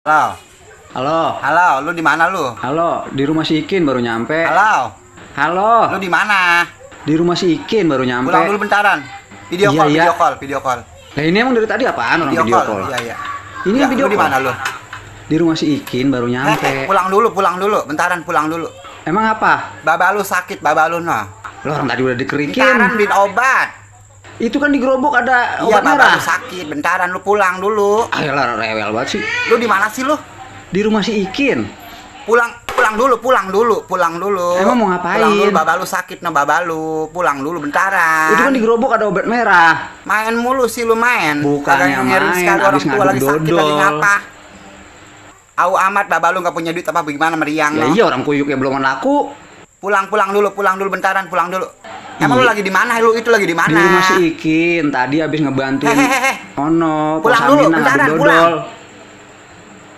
Halo, Halo, halo, lu di mana lu? halo, di rumah si Ikin baru nyampe. Halo, Halo, lu di mana? di rumah si Ikin baru nyampe. Pulang dulu bentaran. Video Iya, call, iya. video call, video call. Lah ini emang dari tadi apaan orang video call? Iya, iya. Ini Ya, video lu di call. mana lu? Di rumah si Ikin baru nyampe. Pulang dulu, bentaran pulang dulu. Emang apa? Baba lu sakit, baba lu noh. Lo orang tadi udah dikerikin. Bentaran beliin obat. Itu kan di gerobok ada Iya, obat baba merah. lu sakit, bentaran lu pulang dulu. Ayolah rewel banget sih. Lu di mana sih lu? Di rumah si Ikin. Pulang dulu. Emang mau ngapain? Pulang dulu, baba lu sakit noh, baba lu. Pulang dulu bentaran. Itu kan di gerobok ada obat merah. Main mulu sih lu main. Bukannya Kagak ngerin main, sekali orang abis tua ngadu lagi sakit lagi dodol. ngapa? Au amat baba lu nggak punya duit apa bagaimana meriang Ya lo. iya orang kuyuknya belum laku. Pulang dulu bentaran, pulang dulu. Emang Iya. lu lagi di mana? Lu itu lagi di mana? Di rumah si Ikin. Tadi habis ngebantuin. Hehehe. Oh no, Pulang dulu, Posamina ngadu bentaran, dodol. pulang.